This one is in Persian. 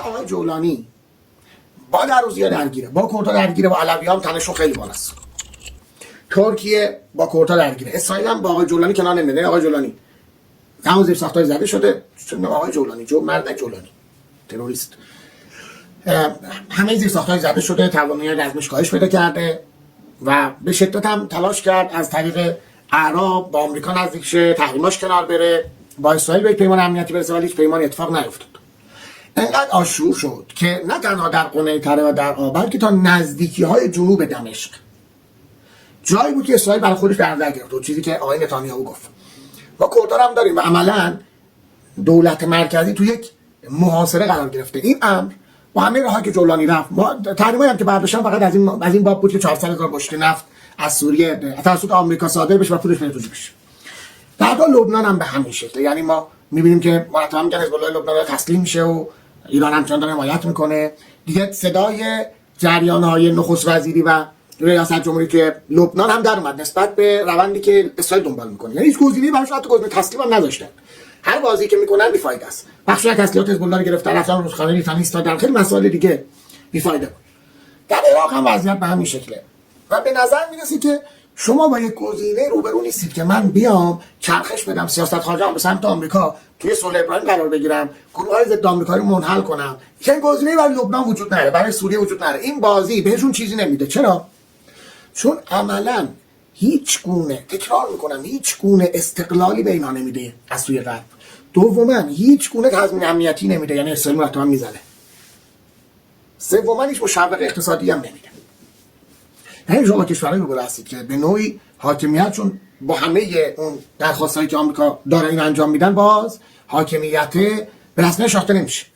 آقای جولانی با دروزی‌ها درگیره، با کردها درگیره، با علوی‌ها هم تنشون خیلی بالاست. ترکیه با کردها درگیره، اسرائیل هم با آقای جولانی کنار نمیاد. آقای جولانی همون زیر ساختای زده شده، آقای جولانی مرد جولانی تروریست، همه زیر ساختای زده شده، توانایی رزمش کاهش پیدا کرده و به شدت هم تلاش کرد از طریق اعراب با آمریکا نزدیک شه، تحریماش کنار بره، با اسرائیل به پیمان امنیتی برسه، ولی هیچ پیمان اتفاق نیفتاد. انقدر آشور شد که نه تنها در قنیطره و در آب، بلکه تا نزدیکی‌های جنوب دمشق جایی بود که اسرائیل برای خودش در نظر گرفت، چیزی که آقای نتانیاهو گفت. ما کردها هم داریم و عملاً دولت مرکزی تو یک محاصره قرار گرفته. این امر با همه راهایی که جولانی رفت، تحریمایی هم که برداشتن فقط از این باب بود که 400,000 بشکه نفت از سوریه توسط آمریکا صادر بشه و پولش بره تو جیبش. در حال لبنان هم به همین شکله، یعنی ما می‌بینیم که مرتبا میگن حزب الله لبنان داره تسلیم میشه و ایران همچنان داره حمایت میکنه. دیگه صدای جریان‌های نخست وزیری و ریاست جمهوری که لبنان هم در اومد نسبت به روندی که اسرائیل دنبال میکنه، یعنی هیچ گزینه‌ای براش حتی گزینه تسلیم هم نذاشتن. هر بازی که میکنن بی‌فایده است. بخشی از تسلیحات حزب الله رو گرفتن، رفتن رودخانه لیتانی ایستادن، خیلی مسائل دیگه بی‌فایده بود. در عراق هم وضعیت به همین شکله و به نظر میرسه که شما با یک گزینه روبرو نیستید که من بیام چرخش بدم سیاست خارجه به سمت آمریکا، توی صلح ابراهیم قرار بگیرم، گروه‌های ضد آمریکایی رو منحل کنم. این گزینه برای لبنان وجود نداره، برای سوریه وجود نداره. این بازی بهشون چیزی نمیده. چرا؟ چون عملاً هیچ گونه، تکرار میکنم، هیچ گونه استقلالی به اینا نمیده از سوی غرب. دوما هیچ گونه تضمین امنیتی نمیده، یعنی اسرائیل مرتبا میزنه. سوما هیچ مشوق اقتصادی هم نمیده. یعنی شما کشورهایی رو هستید که به نوعی حاکمیتشون با همه اون درخواستایی که آمریکا داره این انجام میدن، باز حاکمیت به رسمیت شاخته نمیشه.